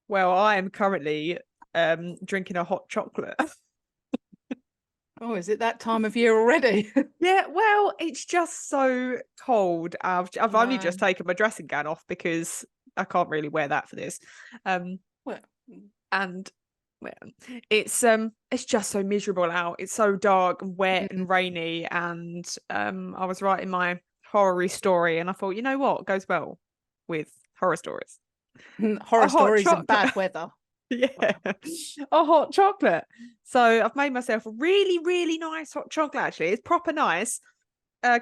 Well, I am currently drinking a hot chocolate. Oh, is it that time of year already? Yeah, well, it's just so cold. I've only just No. taken my dressing gown off because I can't really wear that for this. Um, Well, and well, it's just so miserable out. It's so dark and wet mm, and rainy. And I was writing my horror story, and I thought, you know what goes well with horror stories? A horror hot stories and chocolate. bad weather. Yeah, a hot chocolate. So I've made myself a really, really nice hot chocolate. Actually, it's proper nice,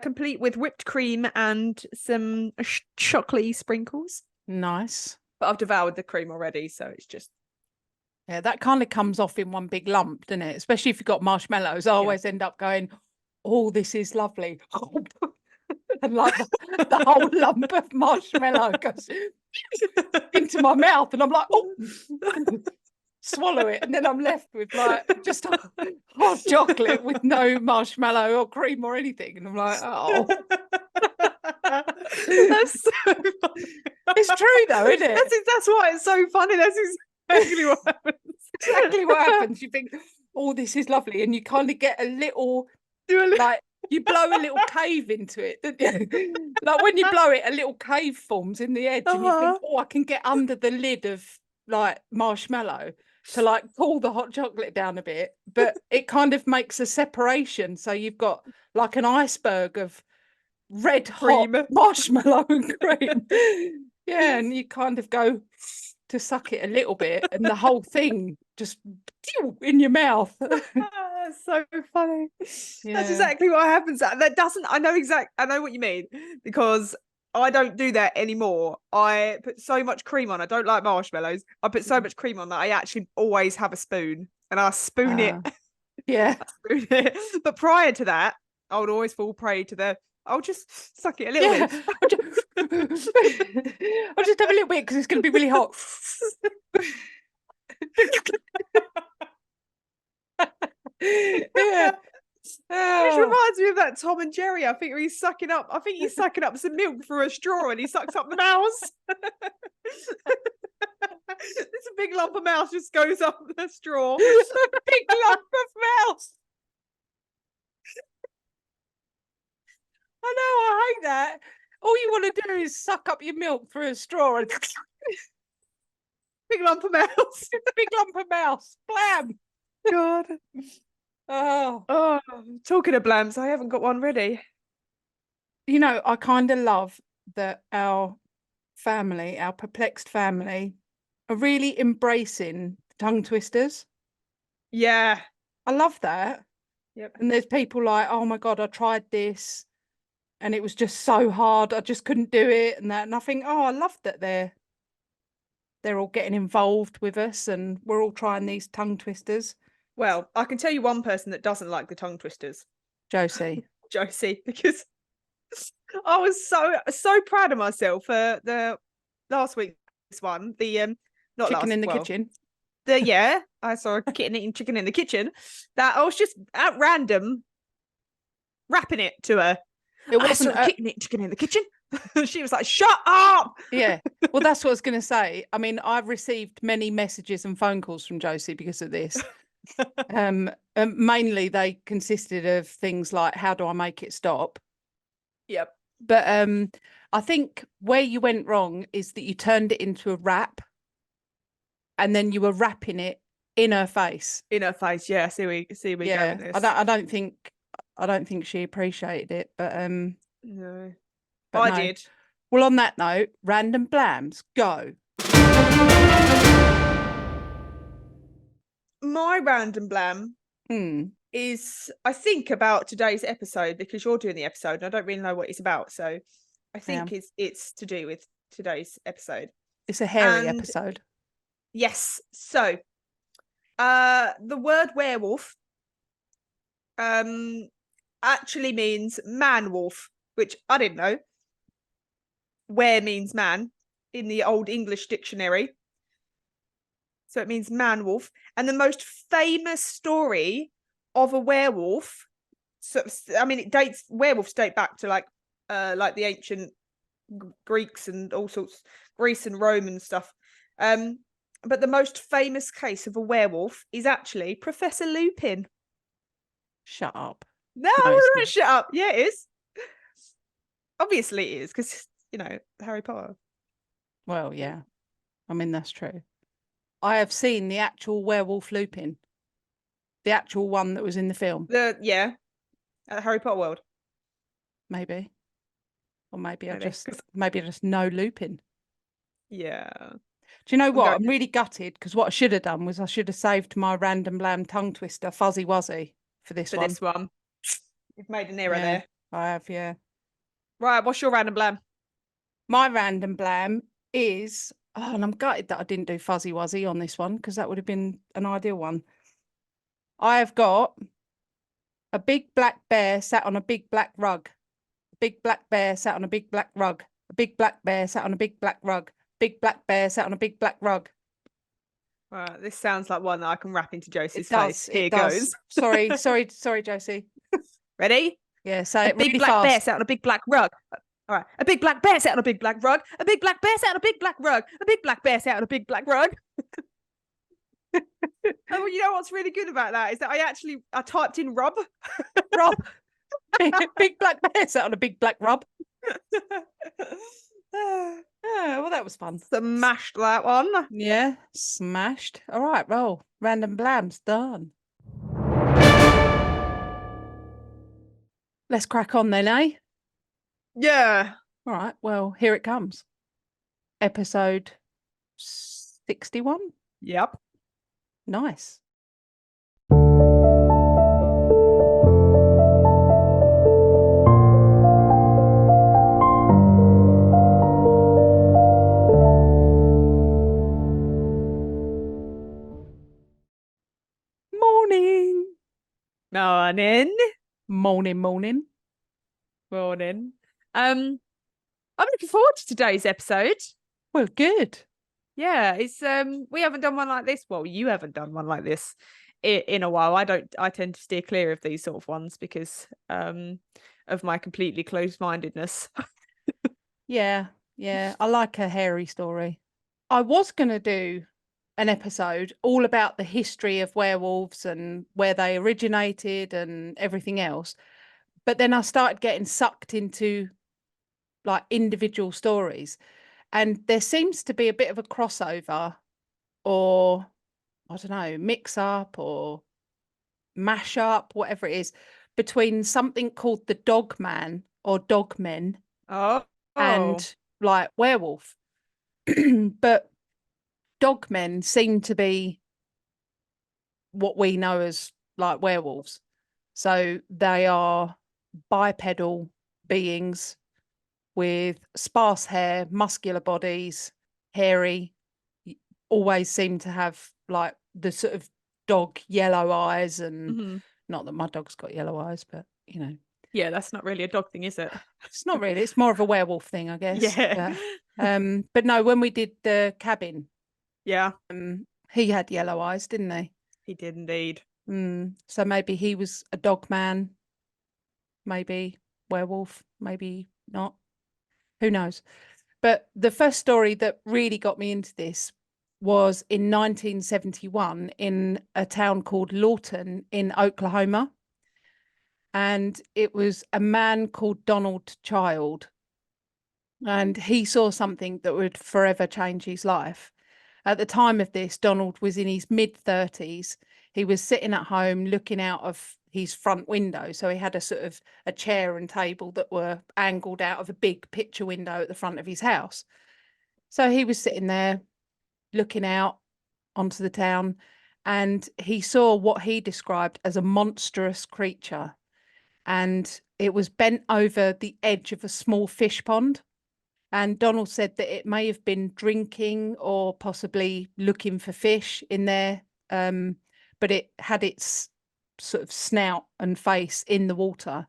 complete with whipped cream and some chocolatey sprinkles. Nice. But I've devoured the cream already, so it's just Yeah, that kind of comes off in one big lump, doesn't it? Especially if you've got marshmallows. I yeah. always end up going, "Oh, this is lovely," and like the whole lump of marshmallow goes into my mouth, and I'm like, "Oh." Swallow it, and then I'm left with like just a hot chocolate with no marshmallow or cream or anything, and I'm like, oh. That's so funny. It's true though, isn't it? That's why it's so funny. That's exactly what happens. Exactly what happens. You think, oh, this is lovely, and you kind of get a little, like, you blow a little cave into it, don't you? Like when you blow it, a little cave forms in the edge, and you think, oh, I can get under the lid of like marshmallow to like cool the hot chocolate down a bit, but it kind of makes a separation. So you've got like an iceberg of red hot Cream. marshmallow and cream. Yeah, and you kind of go to suck it a little bit, and the whole thing just in your mouth. That's so funny. That's Yeah. exactly what happens. That doesn't. I know what you mean because I don't do that anymore. I put so much cream on. I don't like marshmallows. I put so much cream on that I actually always have a spoon and I spoon it. Yeah. Spoon it. But prior to that, I would always fall prey to the. I'll just suck it a little Yeah. bit. I'll just have a little bit because it's going to be really hot. Yeah. Which Oh. reminds me of that Tom and Jerry. I think he's sucking up. I think he's sucking up some milk through a straw, and he sucks up the mouse. This big lump of mouse just goes up the straw. A big lump of mouse. I know, I hate that. All you want to do is suck up your milk through a straw and Big lump of mouse. big lump of mouse. Blam. God. Oh, Talking of blams, I haven't got one ready. you know, I kind of love that our family, our perplexed family, are really embracing tongue twisters. Yeah. I love that. Yep. And there's people like, oh my God, I tried this and it was just so hard. I just couldn't do it and that. And I think, oh, I love that they're all getting involved with us and we're all trying these tongue twisters. Well, I can tell you one person that doesn't like the tongue twisters. Josie. Josie, because I was so proud of myself for the last week's one. The not Chicken last, in the well, kitchen. I saw a kitten eating chicken in the kitchen. That I was just at random rapping it to her. It wasn't a kitten eating chicken in the kitchen. She was like, "Shut up!" Yeah, well, that's what I was going to say. I mean, I've received many messages and phone calls from Josie because of this. Mainly they consisted of things like, how do I make it stop? Yep. But I think where you went wrong is that you turned it into a rap and then you were rapping it in her face. In her face, yeah. See we Yeah, go with this. I don't think she appreciated it, but No. but I no. did. Well, on that note, random blams, go. My random blam is, I think, about today's episode because you're doing the episode and I don't really know what it's about. So I think it's to do with today's episode. It's a hairy episode. Yes. So the word werewolf actually means man wolf, which I didn't know. Were means man in the Old English dictionary. So it means man wolf. And the most famous story of a werewolf, so I mean, werewolves date back to like the ancient Greeks and all sorts, Greece and Rome and stuff. But the most famous case of a werewolf is actually Professor Lupin. Shut up. No, No, it's don't not. shut up. Yeah, it is. Obviously it is, because, Harry Potter. Well, yeah. I mean, that's true. I have seen the actual werewolf Lupin. The actual one that was in the film. At Harry Potter World. Maybe. Or maybe I Maybe, just know Lupin. Yeah. Do you know what? going- I'm really gutted because what I should have done was I should have saved my random blam tongue twister Fuzzy Wuzzy for this For one. this one. You've made an error Yeah, there. I have, yeah. Right, what's your random blam? My random blam is, and I'm gutted that I didn't do Fuzzy Wuzzy on this one because that would have been an ideal one. I have got a big black bear sat on a big black rug. A big black bear sat on a big black rug. A big black bear sat on a big black rug. Big black bear sat on a big black rug. Right, this sounds like one that I can wrap into Josie's It does. face. Here It does. goes. Sorry, Josie. Ready? Yeah, say A it big really black bear fast. sat on a big black rug. All right. A big black bear sat on a big black rug. A big black bear sat on a big black rug. A big black bear sat on a big black rug. And well, you know what's really good about that is that I typed in rub. Rob. Big black bear sat on a big black rub. Oh, well, that was fun. Smashed that one. Yeah, smashed. All right, roll. Random blams done. Let's crack on then, eh? Yeah. All right, well, here it comes. Episode 61. Yep. Nice. Morning. Morning. Morning. Morning. I'm looking forward to today's episode. Well, good. Yeah, it's we haven't done one like this. Well, you haven't done one like this in a while. I tend to steer clear of these sort of ones because of my completely closed-mindedness. Yeah. I like a hairy story. I was going to do an episode all about the history of werewolves and where they originated and everything else. But then I started getting sucked into like individual stories. And there seems to be a bit of a crossover or, I don't know, mix up or mash up, whatever it is, between something called the dogman or dogmen and like werewolf. But dogmen seem to be what we know as like werewolves. So they are bipedal beings with sparse hair, muscular bodies, hairy, always seem to have like the sort of dog yellow eyes and not that my dog's got yellow eyes, but you know. Yeah, that's not really a dog thing, is it? It's not really. It's more of a werewolf thing, I guess. Yeah. But no, when we did the cabin, Yeah. he had yellow eyes, didn't he? He did indeed. So maybe he was a dog man, maybe werewolf, maybe not. Who knows? But the first story that really got me into this was in 1971 in a town called Lawton in Oklahoma. And it was a man called Donald Child. And he saw something that would forever change his life. At the time of this, Donald was in his mid-30s. He was sitting at home looking out of his front window. So he had a sort of a chair and table that were angled out of a big picture window at the front of his house. So he was sitting there looking out onto the town, and he saw what he described as a monstrous creature. And it was bent over the edge of a small fish pond. And Donald said that it may have been drinking or possibly looking for fish in there, but it had its sort of snout and face in the water.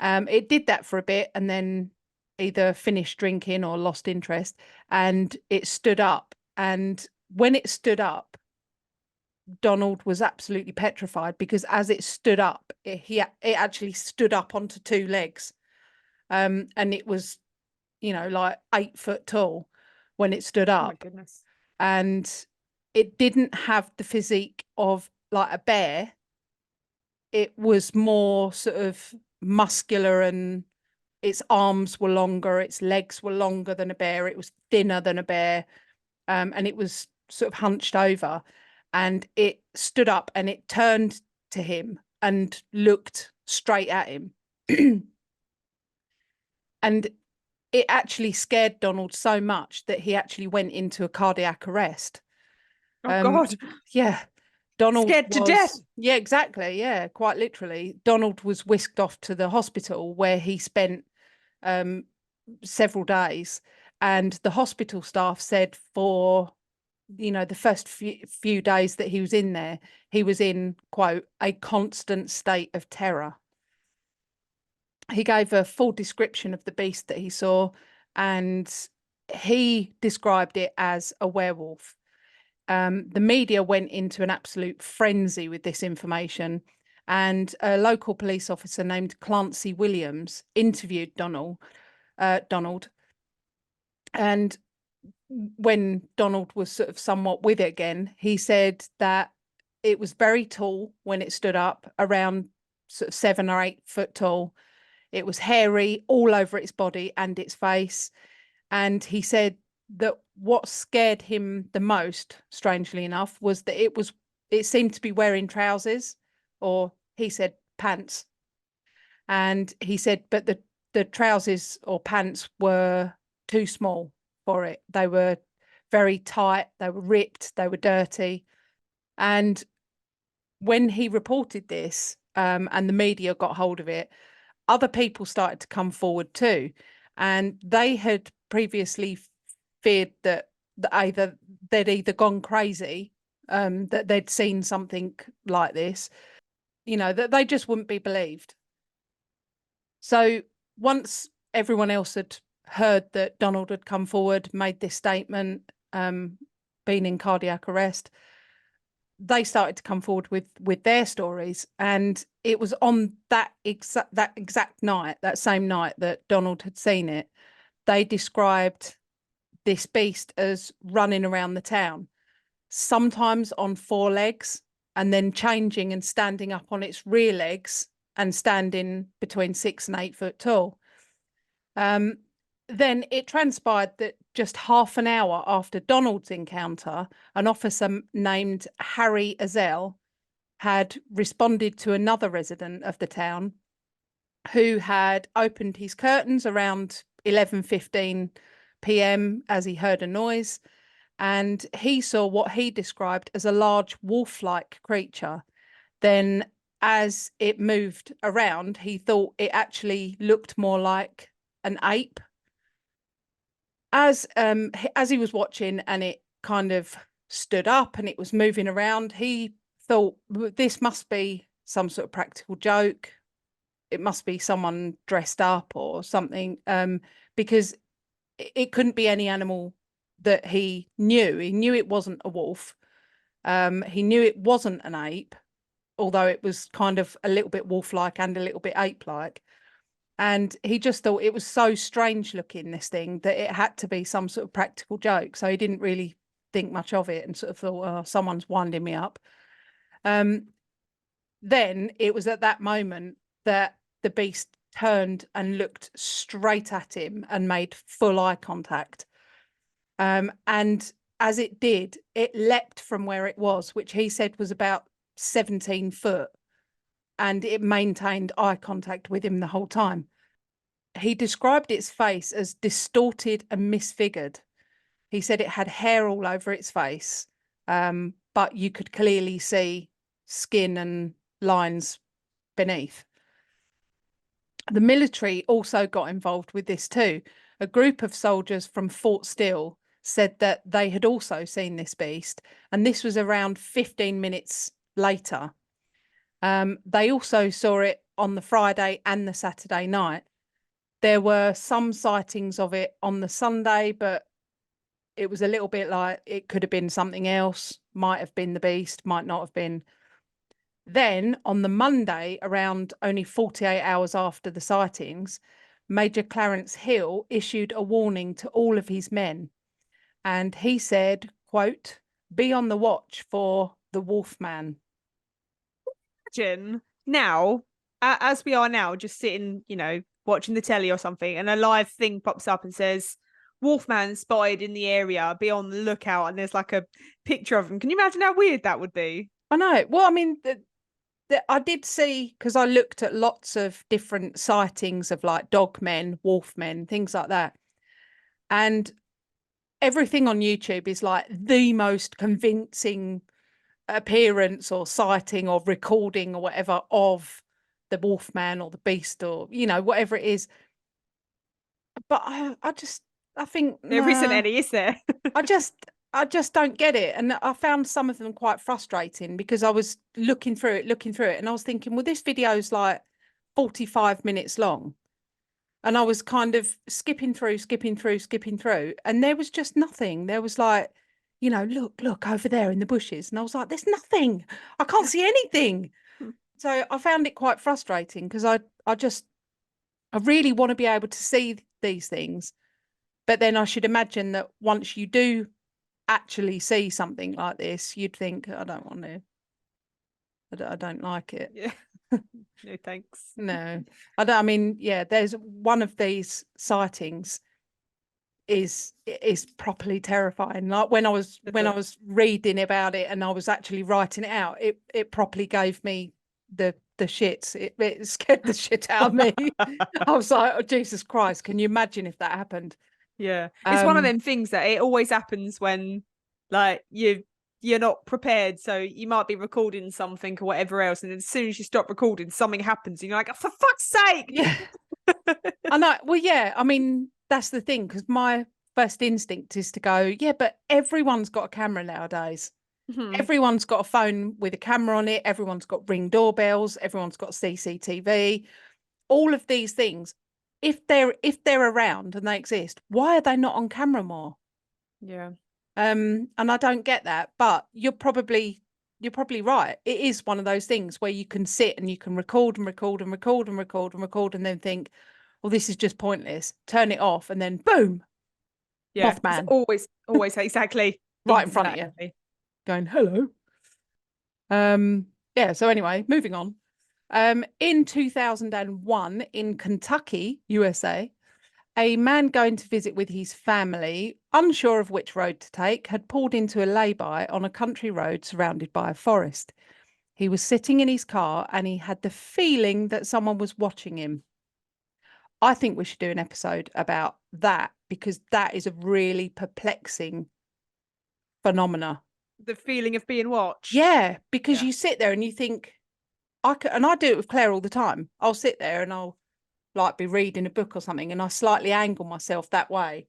It did that for a bit and then either finished drinking or lost interest, and it stood up. And when it stood up, Donald was absolutely petrified because as it stood up, it actually stood up onto two legs, and it was, you know, like 8 foot tall when it stood up. Oh my goodness. And it didn't have the physique of like a bear. It was more sort of muscular, and its arms were longer, its legs were longer than a bear, it was thinner than a bear, and it was sort of hunched over, and it stood up and it turned to him and looked straight at him. And it actually scared Donald so much that he actually went into a cardiac arrest. Oh God. Yeah. Donald Scared to death. Yeah, exactly. Yeah, quite literally. Donald was whisked off to the hospital where he spent several days. And the hospital staff said for, the first few days that he was in there, he was in, quote, a constant state of terror. He gave a full description of the beast that he saw, and he described it as a werewolf. The media went into an absolute frenzy with this information, and a local police officer named Clancy Williams interviewed Donald. And when Donald was sort of somewhat with it again, he said that it was very tall when it stood up, around sort of 7 or 8 foot tall. It was hairy all over its body and its face. And he said that what scared him the most, strangely enough, was that it seemed to be wearing trousers, or he said pants. And he said, but the trousers or pants were too small for it. They were very tight, they were ripped, they were dirty. And when he reported this, and the media got hold of it, other people started to come forward too. And they had previously feared that they'd either gone crazy, that they'd seen something like this, that they just wouldn't be believed. So once everyone else had heard that Donald had come forward, made this statement, been in cardiac arrest, they started to come forward with their stories. And it was on that exact night, that same night that Donald had seen it, they described this beast as running around the town, sometimes on 4 legs, and then changing and standing up on its rear legs and standing between 6 and 8 foot tall. Then it transpired that just half an hour after Donald's encounter, an officer named Harry Azell had responded to another resident of the town who had opened his curtains around 11:15 p.m. as he heard a noise, and he saw what he described as a large wolf-like creature. Then as it moved around, he thought it actually looked more like an ape. As he was watching and it kind of stood up and it was moving around, he thought, this must be some sort of practical joke. It must be someone dressed up or something, because it couldn't be any animal that he knew. He knew it wasn't a wolf. He knew it wasn't an ape, although it was kind of a little bit wolf-like and a little bit ape-like. And he just thought it was so strange looking, this thing, that it had to be some sort of practical joke. So he didn't really think much of it and sort of thought, oh, someone's winding me up. Then it was at that moment that the beast turned and looked straight at him and made full eye contact. And as it did, it leapt from where it was, which he said was about 17 foot. And it maintained eye contact with him the whole time. He described its face as distorted and misfigured. He said it had hair all over its face, but you could clearly see skin and lines beneath. The military also got involved with this too. A group of soldiers from Fort Steele said that they had also seen this beast, and this was around 15 minutes later. They also saw it on the Friday and the Saturday night. There were some sightings of it on the Sunday, but it was a little bit like it could have been something else, might have been the beast, might not have been. Then on the Monday, around only 48 hours after the sightings, Major Clarence Hill issued a warning to all of his men. And he said, quote, be on the watch for the Wolfman. Imagine now, as we are now, just sitting, you know, watching the telly or something, and a live thing pops up and says, Wolfman spotted in the area, be on the lookout, and there's like a picture of him. Can you imagine how weird that would be? I know. Well, I mean, I did see, because I looked at lots of different sightings of like dogmen, wolfmen, things like that. And everything on YouTube is like the most convincing appearance or sighting or recording or whatever of the wolfman or the beast or, you know, whatever it is. But I think, There isn't nah, any, is there? I just don't get it. And I found some of them quite frustrating because I was looking through it, and I was thinking, well, this video's like 45 minutes long. And I was kind of skipping through, and there was just nothing. There was like, you know, look over there in the bushes. And I was like, there's nothing. I can't see anything. So I found it quite frustrating because I really want to be able to see these things. But then I should imagine that once you do actually see something like this, you'd think, I don't want to. I don't like it. Yeah. No thanks. No, I don't. I mean, yeah, there's one of these sightings is properly terrifying. Like when I was reading about it and I was actually writing it out, it properly gave me the shits. It scared the shit out of me. I was like, oh, Jesus Christ, can you imagine if that happened? Yeah. It's one of them things that it always happens when like you're not prepared. So you might be recording something or whatever else, and as soon as you stop recording, something happens, and you're like, oh, for fuck's sake. Yeah. I know. Well, yeah, I mean, that's the thing, because my first instinct is to go, yeah, but everyone's got a camera nowadays. Everyone's got a phone with a camera on it. Everyone's got Ring doorbells. Everyone's got CCTV. All of these things, if they're around and they exist, why are they not on camera more? Yeah. And I don't get that, but you're probably right. It is one of those things where you can sit and you can record and record and record and record and record and then think, well, this is just pointless. Turn it off and then boom, Yeah. Mothman. It's always exactly Right in front of you. Going, hello. Yeah, so anyway, moving on. In 2001 in Kentucky, USA, a man going to visit with his family, unsure of which road to take, had pulled into a lay-by on a country road surrounded by a forest. He was sitting in his car and he had the feeling that someone was watching him. I think we should do an episode about that because that is a really perplexing phenomena. The feeling of being watched. Yeah, because you sit there and you think, and I do it with Claire all the time. I'll sit there and I'll like be reading a book or something and I slightly angle myself that way.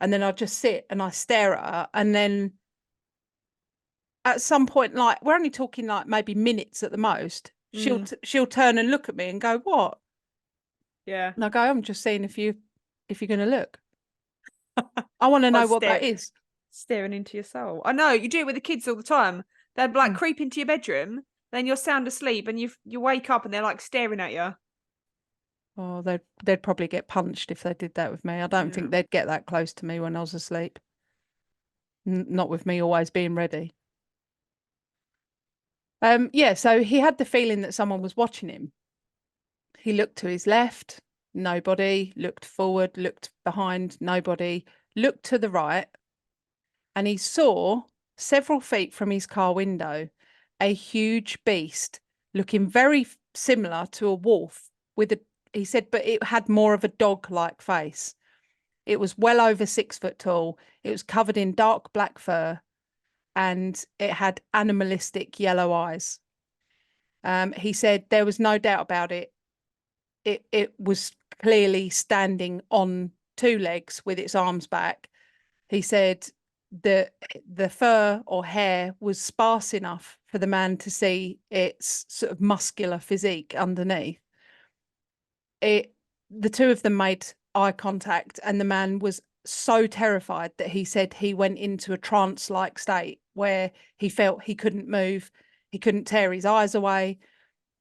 And then I just sit and I stare at her. And then at some point, like we're only talking like maybe minutes at the most, she'll turn and look at me and go, what? Yeah. And I go, I'm just seeing if you're going to look. I want to know what that is. Staring into your soul. I know, you do it with the kids all the time. They're like creep into your bedroom, then you're sound asleep and you wake up and they're like staring at you. Oh, they'd probably get punched if they did that with me. I don't think they'd get that close to me when I was asleep. Not with me always being ready. Yeah, so he had the feeling that someone was watching him. He looked to his left, nobody. Looked forward, looked behind, nobody. Looked to the right, and he saw several feet from his car window a huge beast looking very similar to a wolf he said, but it had more of a dog-like face. It was well over 6 foot tall. It was covered in dark black fur and it had animalistic yellow eyes. He said there was no doubt about it. It was clearly standing on 2 legs with its arms back. He said the fur or hair was sparse enough for the man to see its sort of muscular physique underneath. The two of them made eye contact and the man was so terrified that he said he went into a trance-like state where he felt he couldn't move, he couldn't tear his eyes away,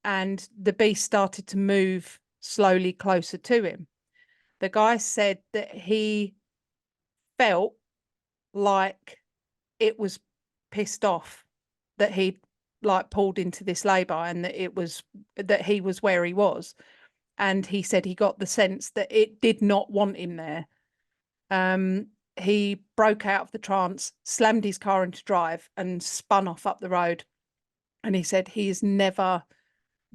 and the beast started to move slowly closer to him. The guy said that he felt like it was pissed off that he'd like pulled into this lay-by and that he was where he was. And he said he got the sense that it did not want him there. He broke out of the trance, slammed his car into drive and spun off up the road. And he said he's never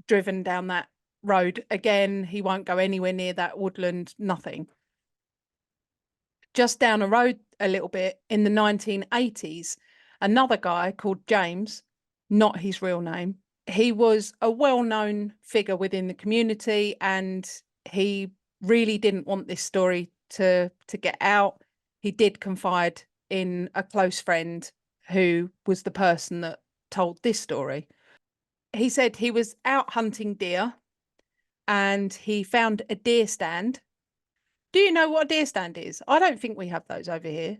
driven down that road again. He won't go anywhere near that woodland, nothing. Just down the road a little bit in the 1980s, another guy called James, not his real name, he was a well-known figure within the community, and he really didn't want this story to get out. He did confide in a close friend who was the person that told this story. He said he was out hunting deer and he found a deer stand. Do you know what a deer stand is? I don't think we have those over here.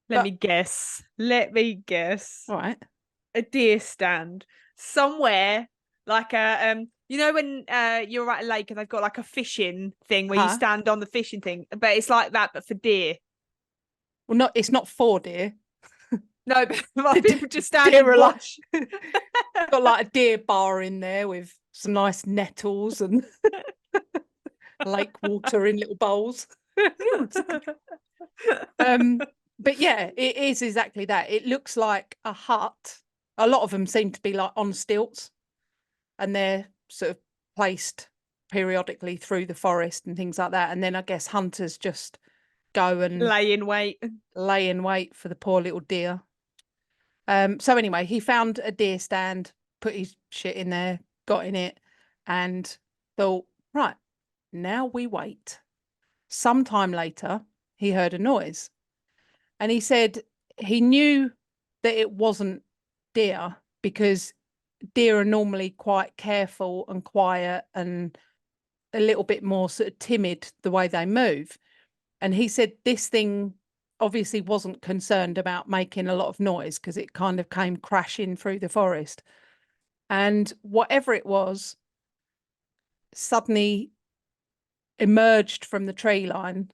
Let me guess. All right. A deer stand. Somewhere like a you know when you're at a lake and they've got like a fishing thing where you stand on the fishing thing, but it's like that but for deer. Well, it's not for deer. No, but people just stand and watch. Got like a deer bar in there with some nice nettles and lake water in little bowls. But yeah, it is exactly that. It looks like a hut. A lot of them seem to be like on stilts, and they're sort of placed periodically through the forest and things like that. And then I guess hunters just go and lay in wait for the poor little deer. So anyway, he found a deer stand, put his shit in there, got in it, and thought, right, now we wait. Sometime later, he heard a noise. And he said he knew that it wasn't deer because deer are normally quite careful and quiet and a little bit more sort of timid the way they move. And he said this thing obviously wasn't concerned about making a lot of noise because it kind of came crashing through the forest. And whatever it was suddenly emerged from the tree line,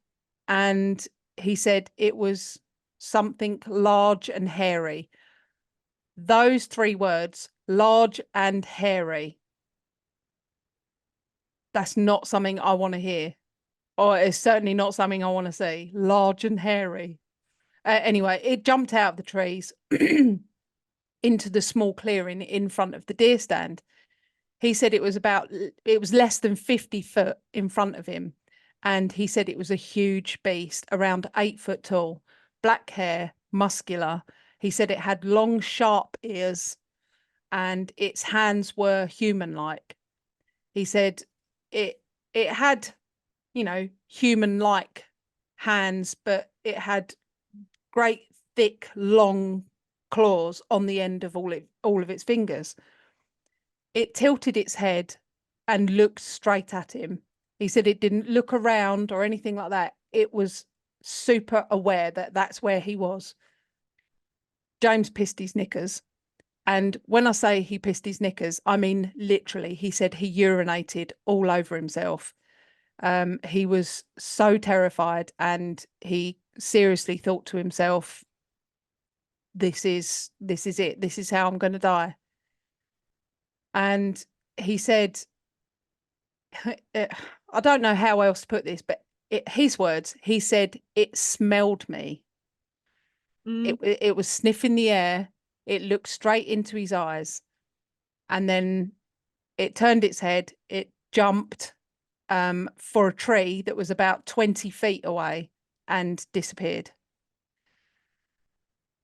and he said it was something large and hairy. Those three words, large and hairy. That's not something I want to hear. Or it's certainly not something I want to see. Large and hairy. Anyway, it jumped out of the trees into the small clearing in front of the deer stand. He said it was less than 50 foot in front of him. And he said it was a huge beast, around 8 foot tall, black hair, muscular. He said it had long, sharp ears and its hands were human-like. He said it had, human-like hands, but it had great, thick, long claws on the end of all of its fingers. It tilted its head and looked straight at him. He said it didn't look around or anything like that. It was super aware that that's where he was. James pissed his knickers. And when I say he pissed his knickers, I mean literally. He said he urinated all over himself. He was so terrified, and he seriously thought to himself, this is it. This is how I'm going to die. And he said, I don't know how else to put this, but his words, he said, it smelled me. It was sniffing the air. It looked straight into his eyes. And then it turned its head. It jumped for a tree that was about 20 feet away and disappeared.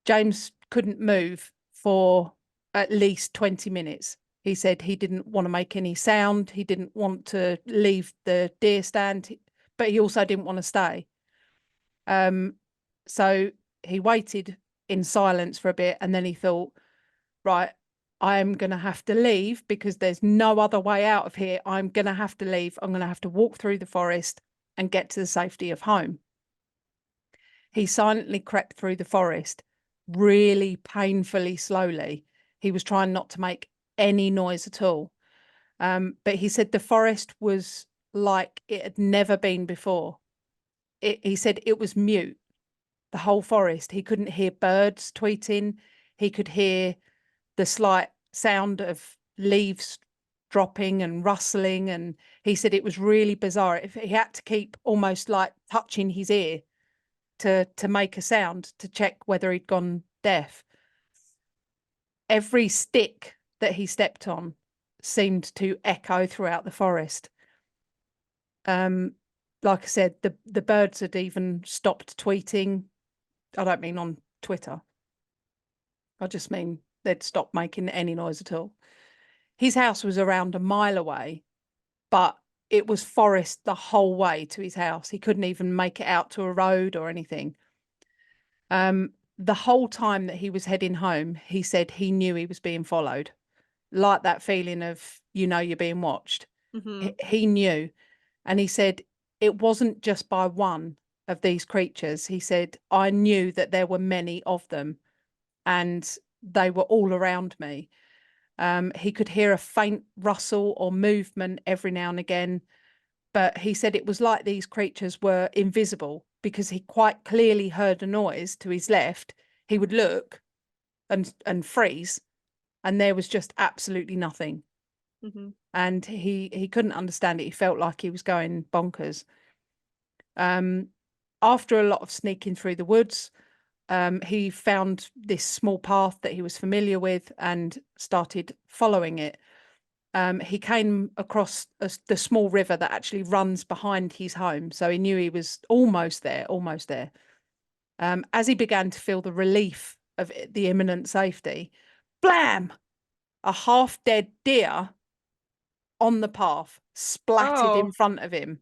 James couldn't move for at least 20 minutes. He said he didn't want to make any sound. He didn't want to leave the deer stand, but he also didn't want to stay. So he waited in silence for a bit, and then he thought, right, I'm going to have to leave because there's no other way out of here. I'm going to have to leave. I'm going to have to walk through the forest and get to the safety of home. He silently crept through the forest, really painfully slowly. He was trying not to make any noise at all. But he said the forest was like it had never been before. He said it was mute. the whole forest. He couldn't hear birds tweeting. He could hear the slight sound of leaves dropping and rustling. And he said it was really bizarre. If he had to keep almost like touching his ear to make a sound to check whether he'd gone deaf. Every stick that he stepped on seemed to echo throughout the forest. Like I said, the birds had even stopped tweeting. I don't mean on Twitter. I just mean they'd stopped making any noise at all. His house was around a mile away, but it was forest the whole way to his house. He couldn't even make it out to a road or anything. The whole time that he was heading home, he said he knew he was being followed, like that feeling of, you know, you're being watched. He knew. And he said, it wasn't just by one of these creatures. He said, I knew that there were many of them and they were all around me. He could hear a faint rustle or movement every now and again. But he said it was like these creatures were invisible, because he quite clearly heard a noise to his left. He would look and freeze, and there was just absolutely nothing. And he couldn't understand it. He felt like he was going bonkers. After a lot of sneaking through the woods, he found this small path that he was familiar with and started following it. He came across the small river that actually runs behind his home. So he knew he was almost there. As he began to feel the relief of the imminent safety, blam! A half-dead deer on the path, splatted in front of him.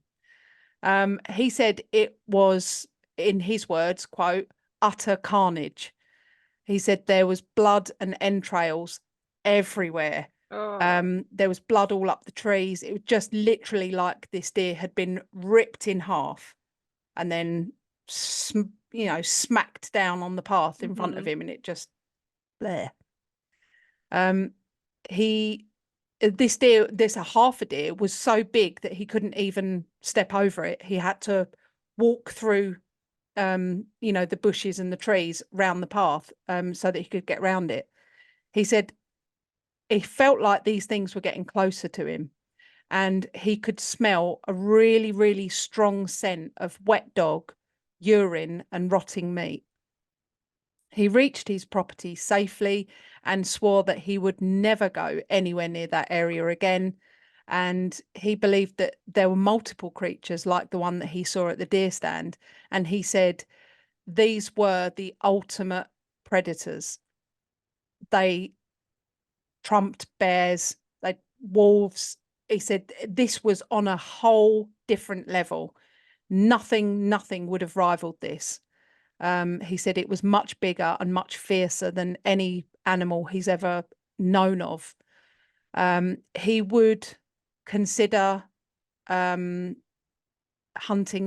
He said it was, in his words, quote, utter carnage. He said there was blood and entrails everywhere. There was blood all up the trees. It was just literally like this deer had been ripped in half and then, smacked down on the path in front of him, and it just there. This half a deer was so big that he couldn't even step over it. He had to walk through, the bushes and the trees round the path, so that he could get round it. He said he felt like these things were getting closer to him, and he could smell a really, really strong scent of wet dog, urine, and rotting meat. He reached his property safely and swore that he would never go anywhere near that area again. And he believed that there were multiple creatures like the one that he saw at the deer stand. And he said these were the ultimate predators. They trumped bears, wolves. He said this was on a whole different level. Nothing would have rivaled this. He said it was much bigger and much fiercer than any animal he's ever known of. He would consider hunting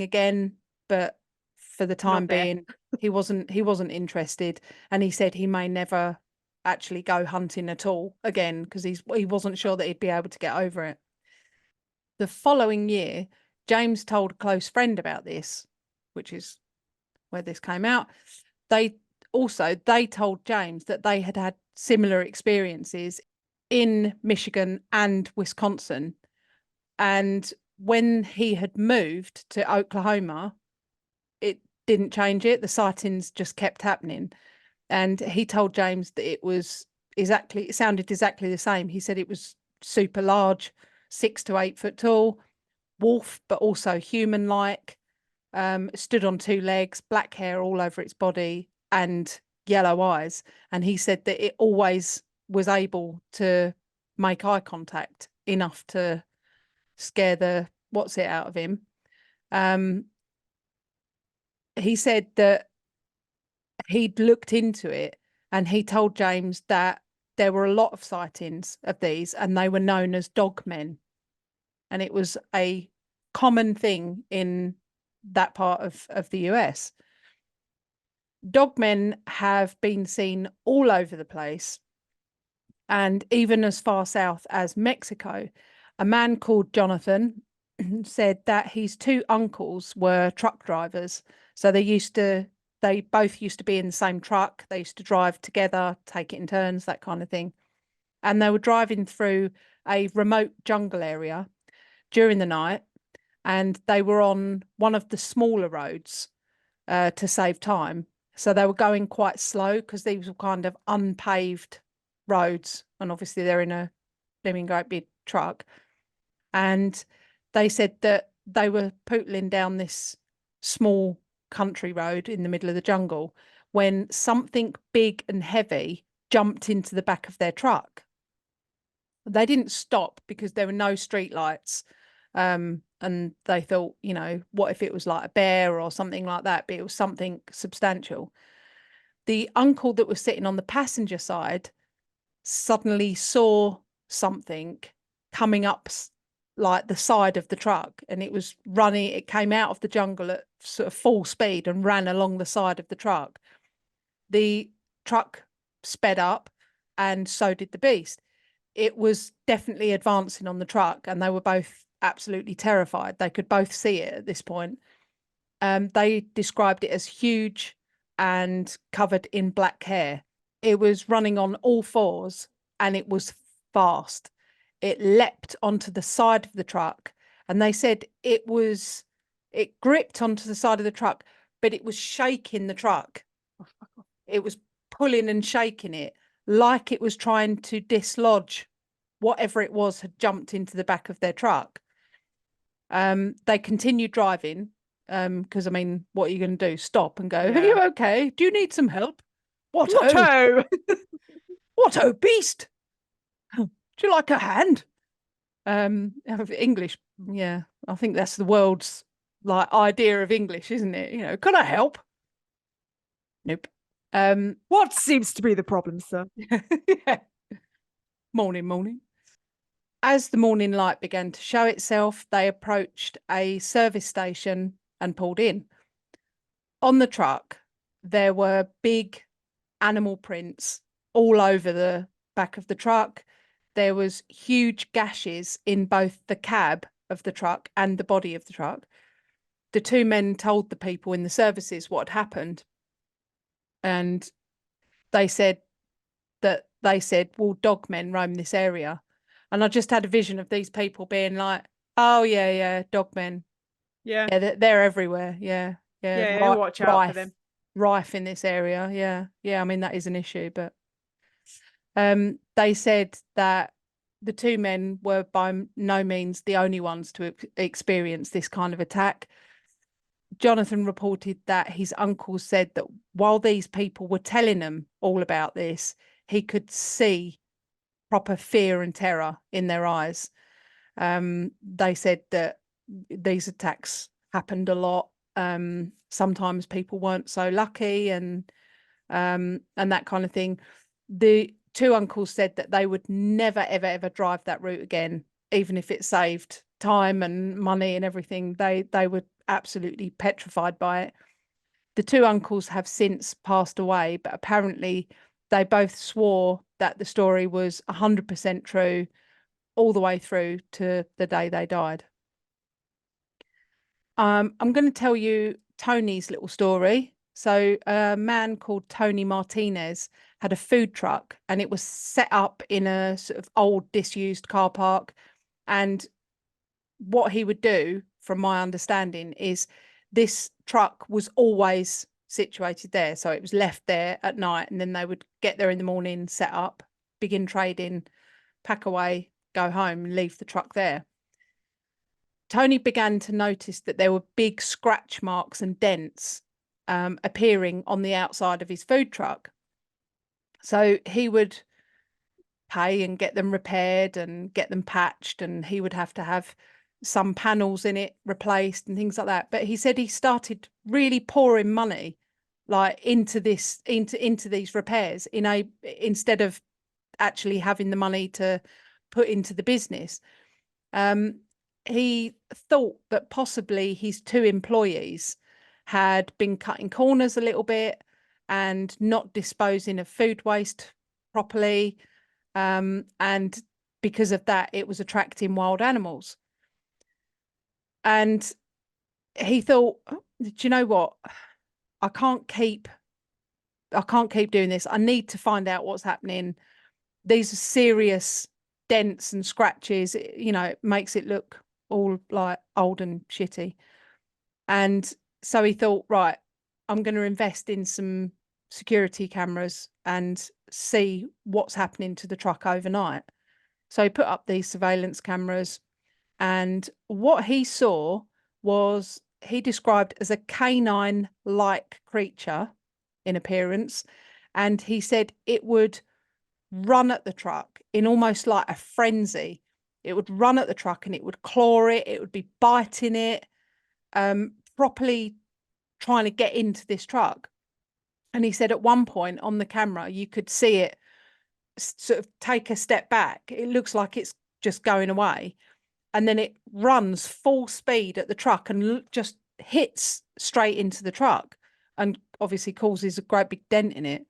again, but for the time being, he wasn't interested. And he said he may never actually go hunting at all again, because he wasn't sure that he'd be able to get over it. The following year, James told a close friend about this, which is where this came out. They told James that they had had similar experiences in Michigan and Wisconsin. And when he had moved to Oklahoma, it didn't change it. The sightings just kept happening. And he told James that it sounded exactly the same. He said it was super large, 6 to 8 foot tall, wolf, but also human-like, stood on 2 legs, black hair all over its body, and yellow eyes. And he said that it always was able to make eye contact enough to scare the what's it out of him. He said that he'd looked into it, and he told James that there were a lot of sightings of these, and they were known as dogmen. And it was a common thing in that part of the US. Dogmen have been seen all over the place, and even as far south as Mexico. A man called Jonathan said that his 2 uncles were truck drivers, so they they both used to be in the same truck. They used to drive together, take it in turns, that kind of thing. And they were driving through a remote jungle area during the night, and they were on one of the smaller roads to save time. So they were going quite slow because these were kind of unpaved roads, and obviously they're in a great big truck. And they said that they were pootling down this small country road in the middle of the jungle when something big and heavy jumped into the back of their truck. They didn't stop because there were no street lights. And they thought, you know, what if it was like a bear or something like that? But it was something substantial. The uncle that was sitting on the passenger side suddenly saw something coming up like the side of the truck, and it was running. It came out of the jungle at sort of full speed and ran along the side of the truck. The truck sped up, and so did the beast. It was definitely advancing on the truck, and they were both absolutely terrified. They could both see it at this point. They described it as huge and covered in black hair. It was running on all fours, and it was fast. It leapt onto the side of the truck, and they said it gripped onto the side of the truck, but it was shaking the truck. It was pulling and shaking it like it was trying to dislodge whatever it was had jumped into the back of their truck. They continued driving because, I mean, what are you going to do? Stop and go, Yeah. Are you okay? Do you need some help? What oh, beast? Do you like a hand? English, yeah, I think that's the world's like idea of English, isn't it? You know, can I help? Nope. What seems to be the problem, sir? Yeah. Morning. As the morning light began to show itself, they approached a service station and pulled in. On the truck, there were big animal prints all over the back of the truck. There was huge gashes in both the cab of the truck and the body of the truck. The two men told the people in the services what had happened. And they said, well, dogmen roam this area. And I just had a vision of these people being like, oh, yeah, dogmen. Yeah. Yeah, they're everywhere. Yeah. Yeah, watch out for them. Rife in this area. Yeah, I mean, that is an issue, but they said that the two men were by no means the only ones to experience this kind of attack. Jonathan reported that his uncle said that while these people were telling him all about this, he could see proper fear and terror in their eyes. They said that these attacks happened a lot. Sometimes people weren't so lucky, and that kind of thing. The two uncles said that they would never, ever drive that route again, even if it saved time and money and everything. They were absolutely petrified by it. The two uncles have since passed away, but apparently they both swore that the story was 100% true all the way through to the day they died. I'm going to tell you Tony's little story. So a man called Tony Martinez had a food truck, and it was set up in a sort of old disused car park. And what he would do, from my understanding, is this truck was always situated there. So it was left there at night, and then they would get there in the morning, set up, begin trading, pack away, go home, and leave the truck there. Tony began to notice that there were big scratch marks and dents appearing on the outside of his food truck. So he would pay and get them repaired and get them patched, and he would have to have some panels in it replaced and things like that. But he said he started really pouring money like into these repairs instead of actually having the money to put into the business. He thought that possibly his two employees had been cutting corners a little bit and not disposing of food waste properly. And because of that, it was attracting wild animals. And he thought, do you know what? I can't keep doing this. I need to find out what's happening. These are serious dents and scratches. It makes it look all like old and shitty. And so he thought, right, I'm going to invest in some security cameras and see what's happening to the truck overnight. So he put up these surveillance cameras, and what he saw was he described as a canine-like creature in appearance. And he said it would run at the truck in almost like a frenzy. It would run at the truck and it would claw it. It would be biting it, properly trying to get into this truck. And he said at one point on the camera, you could see it sort of take a step back. It looks like it's just going away. And then it runs full speed at the truck and just hits straight into the truck and obviously causes a great big dent in it.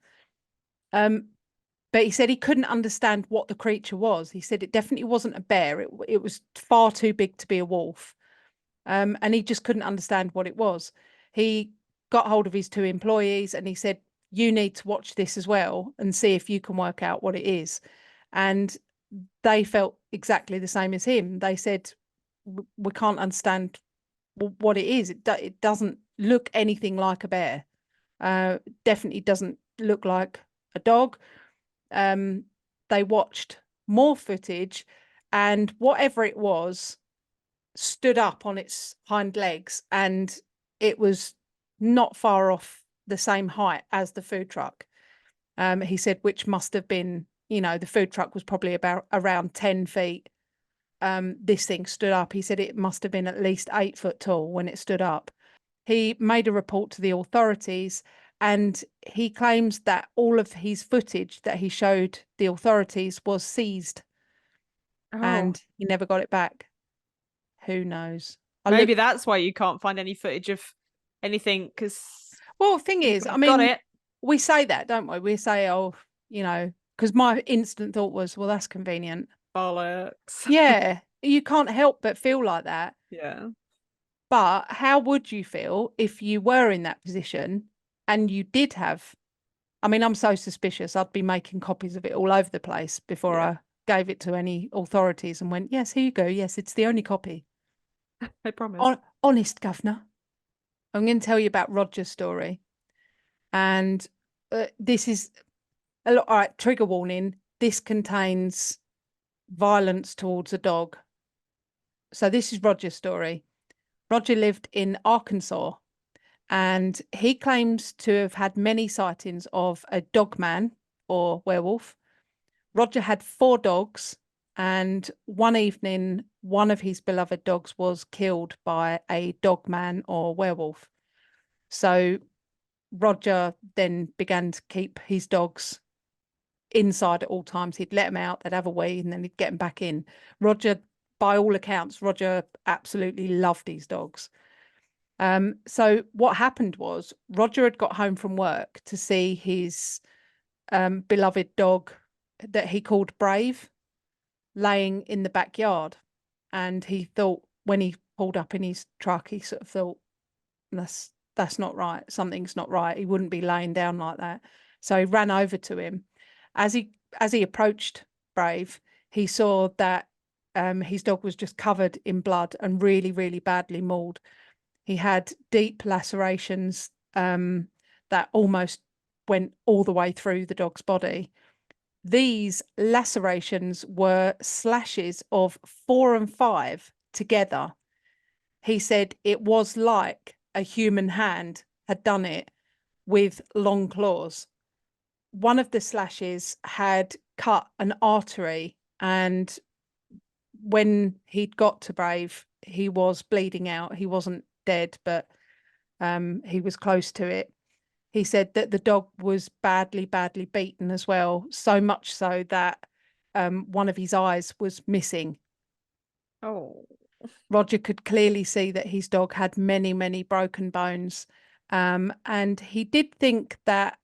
But he said he couldn't understand what the creature was. He said it definitely wasn't a bear. It was far too big to be a wolf. And he just couldn't understand what it was. He got hold of his 2 employees and he said, you need to watch this as well and see if you can work out what it is. And they felt exactly the same as him. They said, we can't understand what it is. It doesn't look anything like a bear. Definitely doesn't look like a dog. They watched more footage, and whatever it was stood up on its hind legs, and it was not far off the same height as the food truck. He said, which must have been, the food truck was probably about around 10 feet. This thing stood up. He said it must have been at least 8 foot tall when it stood up. He made a report to the authorities, and he claims that all of his footage that he showed the authorities was seized, and he never got it back. Who knows? Maybe that's why you can't find any footage of anything, because well, thing is, I mean, got it. We say that, don't we? We say, oh, because my instant thought was, well, that's convenient. Bollocks. Yeah, you can't help but feel like that. Yeah. But how would you feel if you were in that position and you did have, I mean, I'm so suspicious, I'd be making copies of it all over the place before I gave it to any authorities and went, yes, here you go. Yes, it's the only copy. I promise. Honest, governor. I'm going to tell you about Roger's story. And this is a lot. All right, trigger warning. This contains violence towards a dog. So this is Roger's story. Roger lived in Arkansas, and he claims to have had many sightings of a dogman or werewolf. Roger had 4 dogs, and one evening, one of his beloved dogs was killed by a dogman or werewolf. So Roger then began to keep his dogs inside at all times. He'd let them out, they'd have a wee, and then he'd get them back in. Roger, by all accounts, Roger absolutely loved his dogs. So what happened was Roger had got home from work to see his beloved dog that he called Brave laying in the backyard. And he thought, when he pulled up in his truck, he sort of thought, that's not right. Something's not right. He wouldn't be laying down like that. So he ran over to him. As he approached Brave, he saw that his dog was just covered in blood and really, really badly mauled. He had deep lacerations that almost went all the way through the dog's body. These lacerations were slashes of 4 and 5 together. He said it was like a human hand had done it with long claws. One of the slashes had cut an artery, and when he'd got to Brave, he was bleeding out. He wasn't dead, but he was close to it. He said that the dog was badly, badly beaten as well, so much so that one of his eyes was missing. Oh. Roger could clearly see that his dog had many, many broken bones. And he did think that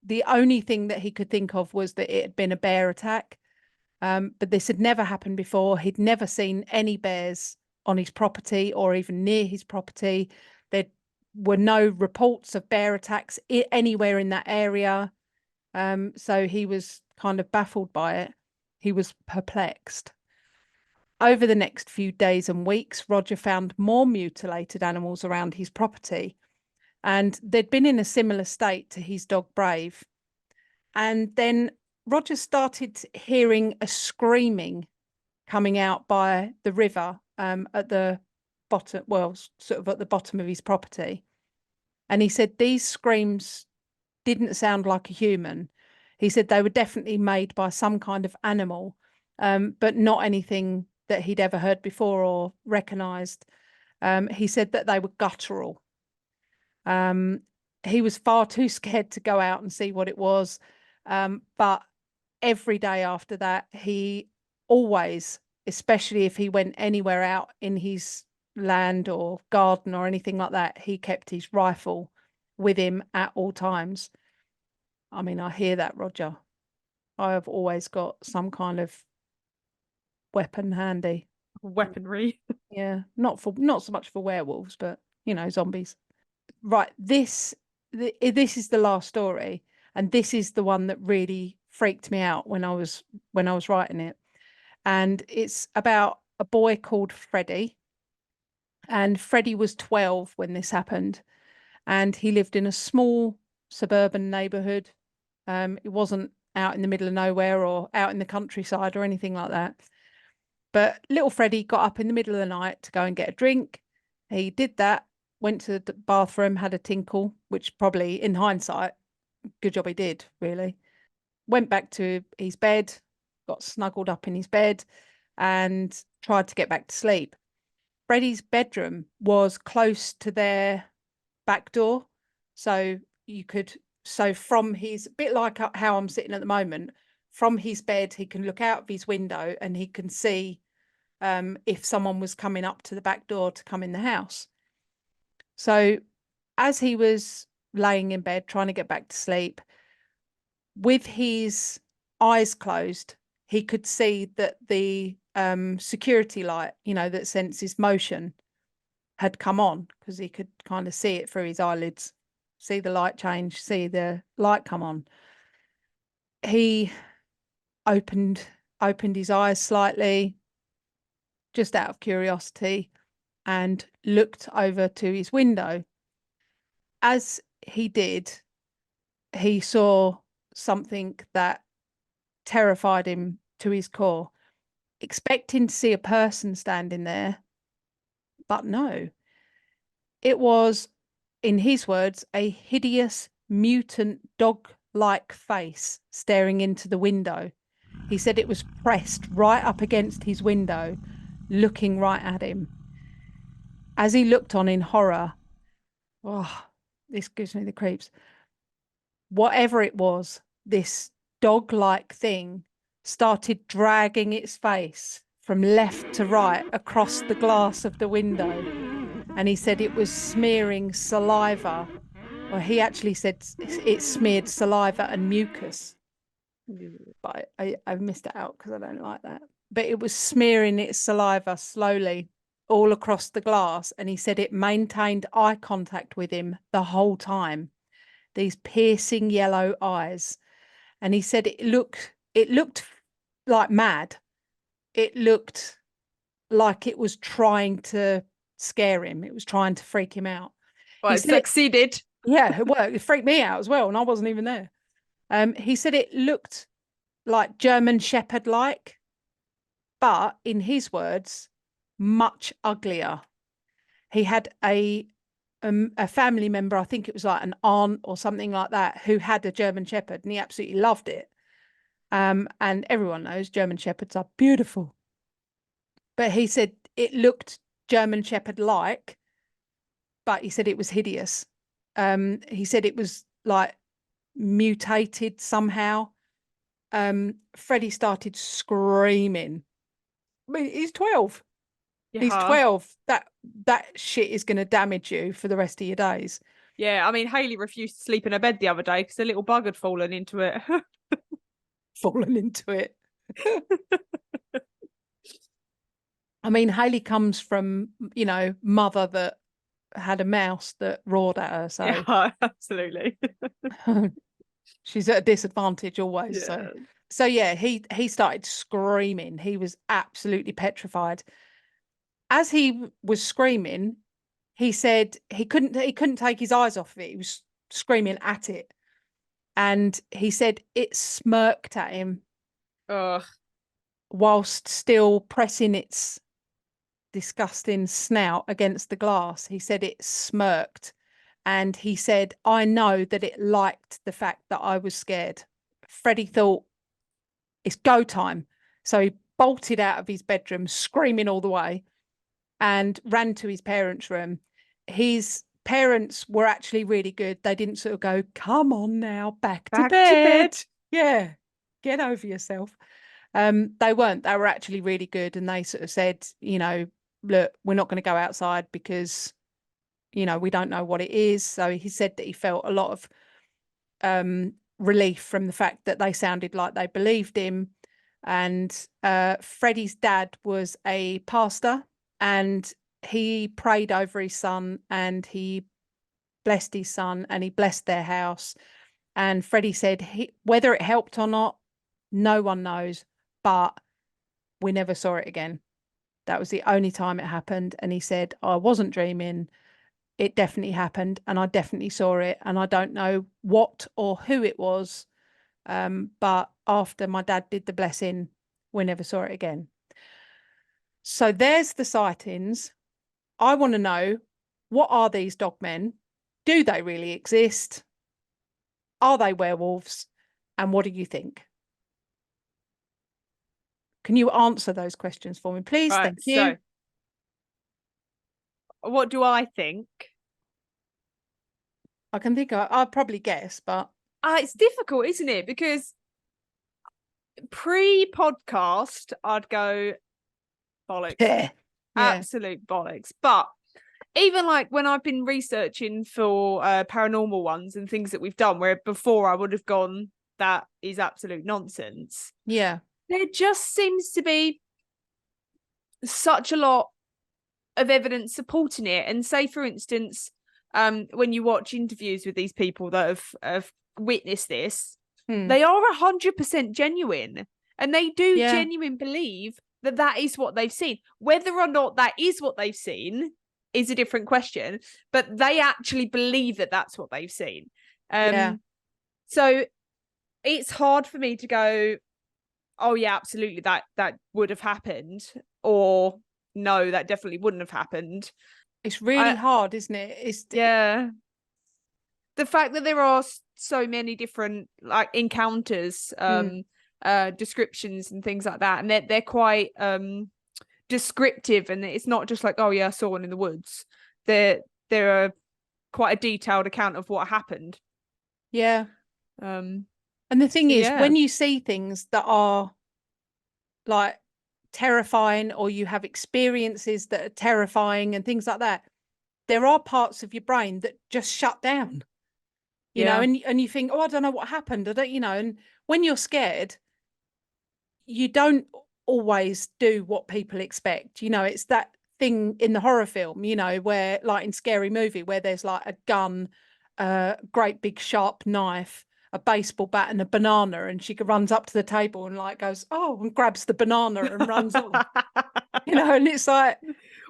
the only thing that he could think of was that it had been a bear attack. But this had never happened before. He'd never seen any bears on his property or even near his property. There'd were no reports of bear attacks anywhere in that area. So he was kind of baffled by it. He was perplexed. Over the next few days and weeks, Roger found more mutilated animals around his property, and they'd been in a similar state to his dog Brave. And then Roger started hearing a screaming coming out by the river at the bottom, well, sort of at the bottom of his property. And he said these screams didn't sound like a human. He said they were definitely made by some kind of animal, but not anything that he'd ever heard before or recognised. He said that they were guttural. He was far too scared to go out and see what it was. But every day after that, he always, especially if he went anywhere out in his land or garden or anything like that, he kept his rifle with him at all times. I mean, I hear that, Roger. I have always got some kind of weapon handy. Weaponry. Yeah, not so much for werewolves, but you know, zombies. Right, this is the last story, and this is the one that really freaked me out when I was writing it. And it's about a boy called Freddie. And Freddie was 12 when this happened, and he lived in a small suburban neighborhood. It wasn't out in the middle of nowhere or out in the countryside or anything like that. But little Freddie got up in the middle of the night to go and get a drink. He did that, went to the bathroom, had a tinkle, which probably in hindsight, good job he did, really. Went back to his bed, got snuggled up in his bed and tried to get back to sleep. Freddie's bedroom was close to their back door. So from his, a bit like how I'm sitting at the moment, from his bed, he can look out of his window and he can see if someone was coming up to the back door to come in the house. So as he was laying in bed, trying to get back to sleep, with his eyes closed, he could see that the security light, you know, that senses motion had come on, because he could kind of see it through his eyelids, see the light change, see the light come on. He opened his eyes slightly, just out of curiosity, and looked over to his window. As he did, he saw something that terrified him to his core, expecting to see a person standing there, but no. It was, in his words, a hideous, mutant, dog-like face staring into the window. He said it was pressed right up against his window, looking right at him. As he looked on in horror, oh, this gives me the creeps. Whatever it was, this dog-like thing started dragging its face from left to right across the glass of the window. And he said it was smearing saliva. Or he actually said it smeared saliva and mucus. But I missed it out because I don't like that. But it was smearing its saliva slowly all across the glass. And he said it maintained eye contact with him the whole time. These piercing yellow eyes. And he said it looked like mad. It looked like it was trying to scare him. It was trying to freak him out. Well, it succeeded. Yeah, well, it freaked me out as well, and I wasn't even there. He said it looked like German Shepherd like, but in his words, much uglier. He had a family member, I think it was like an aunt or something like that, who had a German Shepherd, and he absolutely loved it. And everyone knows German Shepherds are beautiful. But he said it looked German Shepherd like, but he said it was hideous. He said it was like mutated somehow. Freddie started screaming. I mean, he's 12. Yeah. He's 12. That shit is going to damage you for the rest of your days. Yeah, I mean, Hayley refused to sleep in her bed the other day because a little bug had fallen into it. Fallen into it. I mean, Hayley comes from, you know, mother that had a mouse that roared at her, so Yeah, absolutely. she's at a disadvantage always. Yeah. So yeah, he started screaming. He was absolutely petrified. As he was screaming, he said he couldn't take his eyes off of it. He was screaming at it. And he said it smirked at him Ugh. whilst still pressing its disgusting snout against the glass. He said it smirked. And he said, I know that it liked the fact that I was scared. Freddie thought, it's go time. So he bolted out of his bedroom, screaming all the way, and ran to his parents' room. His parents were actually really good. They didn't sort of go, come on now, back to bed. Yeah, get over yourself. They weren't. They were actually really good. And they sort of said, you know, look, we're not going to go outside because, you know, we don't know what it is. So he said that he felt a lot of relief from the fact that they sounded like they believed him. And Freddie's dad was a pastor, and he prayed over his son, and he blessed his son, and he blessed their house. And Freddie said whether it helped or not, no one knows, but we never saw it again. That was the only time it happened. And he said, I wasn't dreaming. It definitely happened, and I definitely saw it. And I don't know what or who it was. But after my dad did the blessing, we never saw it again. So there's the sightings. I want to know, what are these dogmen? Do they really exist? Are they werewolves? And what do you think? Can you answer those questions for me, please? Right, Thank you. so what do I think? I can think I'll probably guess, but It's difficult, isn't it? Because pre-podcast, I'd go bollocks. yeah. Absolute bollocks. But even like when I've been researching for paranormal ones and things that we've done, where before I would have gone, that is absolute nonsense. Yeah. There just seems to be such a lot of evidence supporting it. And say, for instance, when you watch interviews with these people that have witnessed this, they are 100% genuine, and they do genuinely believe that that is what they've seen. Whether or not that is what they've seen is a different question, but they actually believe that that's what they've seen. So it's hard for me to go, oh yeah, absolutely, that would have happened, or no, that definitely wouldn't have happened. It's really hard, isn't it? The fact that there are so many different like encounters, descriptions and things like that, and they're quite descriptive, and it's not just like, oh yeah, I saw one in the woods. There are quite a detailed account of what happened. And the thing is, when you see things that are like terrifying, or you have experiences that are terrifying and things like that, there are parts of your brain that just shut down, you know, and you think, oh, I don't know what happened. I don't, you know, and when you're scared, you don't always do what people expect. You know, it's that thing in the horror film, you know, where like in Scary Movie, where there's like a gun, a great big sharp knife, a baseball bat, and a banana, and she runs up to the table and like goes, oh, and grabs the banana and runs off. You know, and it's like,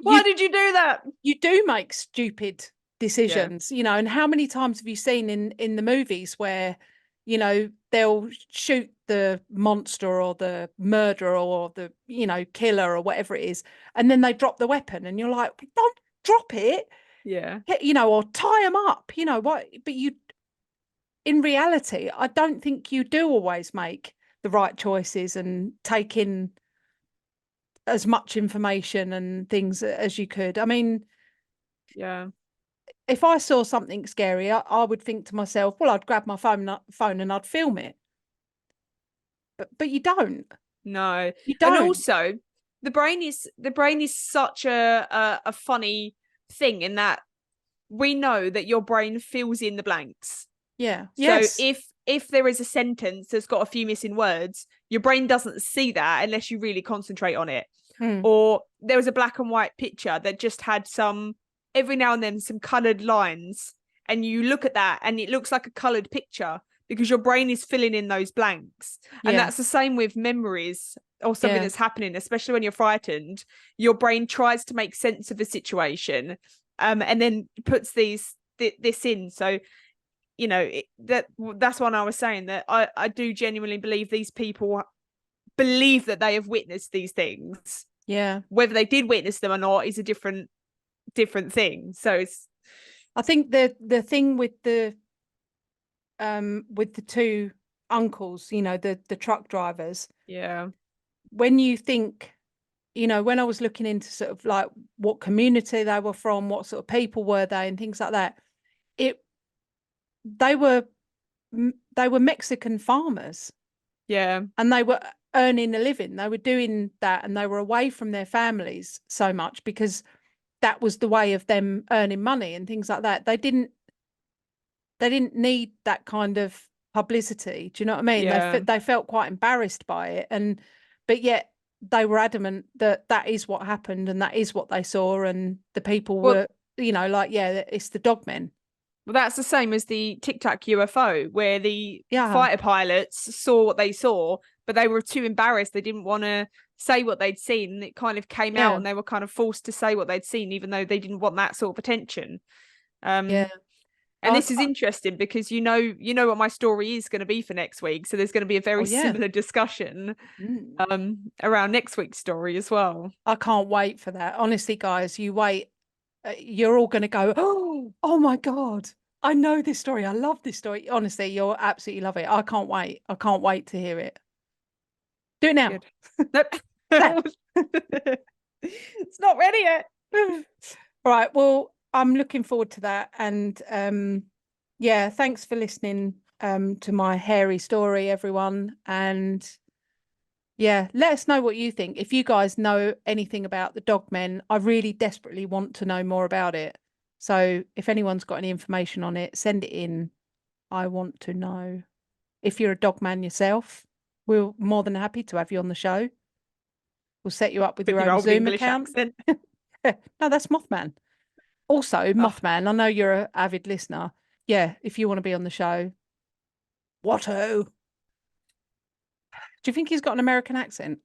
why did you do that? You do make stupid decisions, you know. And how many times have you seen in the movies where, you know, they'll shoot the monster or the murderer or the, you know, killer or whatever it is, and then they drop the weapon, and you're like, don't drop it, you know, or tie them up, you know what? But you, in reality, I don't think you do always make the right choices and take in as much information and things as you could. I mean, if I saw something scary, I would think to myself, well, I'd grab my phone and I'd film it. But you don't. No, you don't. And also, the brain is such a funny thing, in that we know that your brain fills in the blanks. So if there is a sentence that's got a few missing words, your brain doesn't see that unless you really concentrate on it. Or there was a black and white picture that just had some every now and then some coloured lines, and you look at that and it looks like a coloured picture because your brain is filling in those blanks. And that's the same with memories or something that's happening, especially when you're frightened. Your brain tries to make sense of a situation, and then puts this in. So, you know, that's what I was saying, that I do genuinely believe these people believe that they have witnessed these things. Yeah. Whether they did witness them or not is a different thing. So it's, I think the thing with the two uncles, you know, the truck drivers. Yeah. When you think, you know, when I was looking into sort of like what community they were from, what sort of people were they, and things like that, they were Mexican farmers. Yeah. And they were earning a living. They were doing that, and they were away from their families so much because that was the way of them earning money and things like that. They didn't need that kind of publicity. Do you know what I mean? Yeah. They felt quite embarrassed by it, but yet they were adamant that is what happened and that is what they saw, and the people were, you know, like, yeah, it's the dogmen. Well, that's the same as the Tic Tac UFO, where the fighter pilots saw what they saw, but they were too embarrassed. They didn't want to say what they'd seen. It kind of came out, and they were kind of forced to say what they'd seen, even though they didn't want that sort of attention. And this is interesting because you know what my story is going to be for next week. So there's going to be a very similar discussion around next week's story as well. I can't wait for that. Honestly, guys, you wait. You're all going to go, oh my God, I know this story. I love this story. Honestly, you'll absolutely love it. I can't wait. I can't wait to hear it. Do it now. Nope. It's not ready yet. Right. Well, I'm looking forward to that. And thanks for listening to my hairy story, everyone. And let us know what you think. If you guys know anything about the dogmen, I really desperately want to know more about it. So if anyone's got any information on it, send it in. I want to know. If you're a dogman yourself, we're more than happy to have you on the show. We'll set you up with your own Zoom English account. Accent. No, that's Mothman. Also, Mothman, I know you're an avid listener. Yeah, if you want to be on the show. What-o? Do you think he's got an American accent?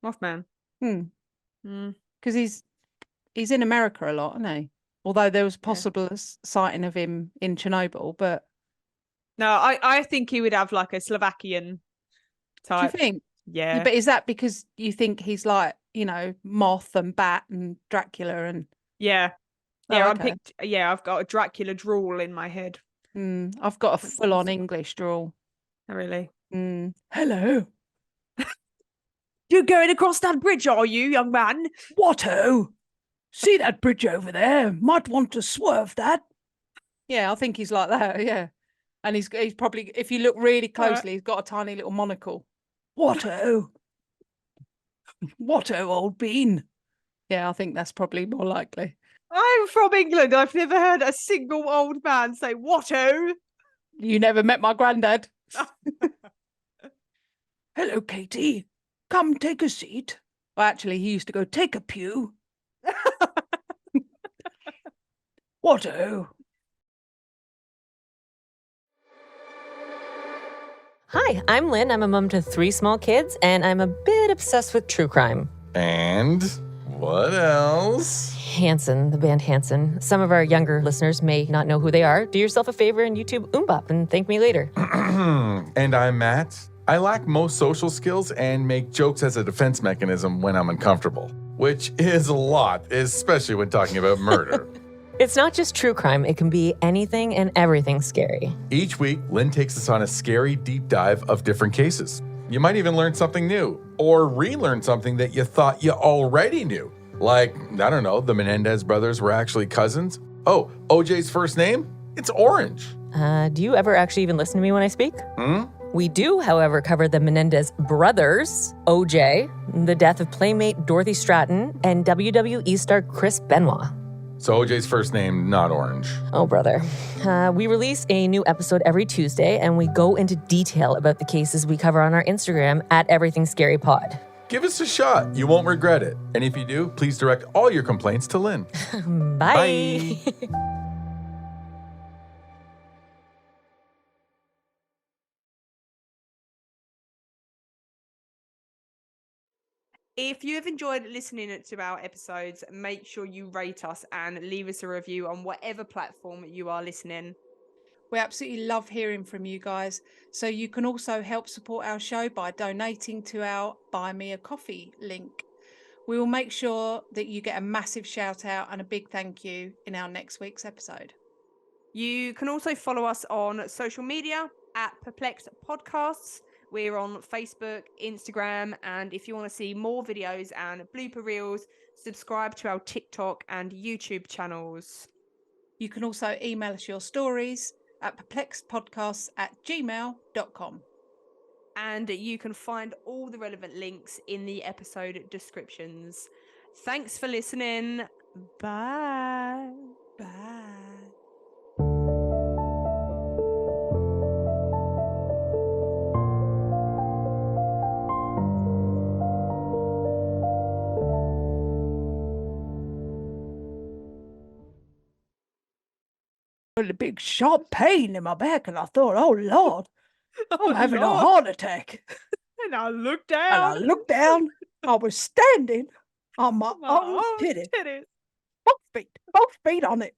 Mothman. Because he's in America a lot, isn't he? Although there was possible sighting of him in Chernobyl, but no, I think he would have like a Slovakian type. Do you think? Yeah. But is that because you think he's like, you know, Moth and Bat and Dracula and Yeah. okay. I've got a Dracula drawl in my head. I've got a full-on English drawl. Oh, really? Hello. You're going across that bridge, are you, young man? What-o? See that bridge over there? Might want to swerve that. Yeah, I think he's like that, yeah. And he's probably, if you look really closely, he's got a tiny little monocle. What-o? What-o, old bean? Yeah, I think that's probably more likely. I'm from England. I've never heard a single old man say what-o. You never met my granddad. Hello, Katie. Come take a seat. Well, actually, he used to go, take a pew. What-o? Hi, I'm Lynn. I'm a mom to 3 small kids, and I'm a bit obsessed with true crime. And what else? Hanson, the band Hanson. Some of our younger listeners may not know who they are. Do yourself a favor and YouTube Oombop and thank me later. And I'm Matt. I lack most social skills and make jokes as a defense mechanism when I'm uncomfortable, which is a lot, especially when talking about murder. It's not just true crime. It can be anything and everything scary. Each week, Lynn takes us on a scary deep dive of different cases. You might even learn something new or relearn something that you thought you already knew. Like, I don't know, the Menendez brothers were actually cousins. Oh, OJ's first name? It's Orange. Do you ever actually even listen to me when I speak? We do, however, cover the Menendez brothers, OJ, the death of playmate Dorothy Stratton, and WWE star Chris Benoit. So OJ's first name, not Orange. Oh, brother. We release a new episode every Tuesday, and we go into detail about the cases we cover on our Instagram at Everything Scary Pod. Give us a shot. You won't regret it. And if you do, please direct all your complaints to Lynn. Bye. If you have enjoyed listening to our episodes, make sure you rate us and leave us a review on whatever platform you are listening. We absolutely love hearing from you guys. So you can also help support our show by donating to our Buy Me a Coffee link. We will make sure that you get a massive shout out and a big thank you in our next week's episode. You can also follow us on social media at Perplexed Podcasts. We're on Facebook, Instagram, and if you want to see more videos and blooper reels, subscribe to our TikTok and YouTube channels. You can also email us your stories at perplexedpodcasts@gmail.com. And you can find all the relevant links in the episode descriptions. Thanks for listening. Bye. Bye. A big sharp pain in my back, and I thought, oh Lord, I'm having a heart attack. And I looked And down. I looked down, I was standing on my own titty. titties. Both feet on it.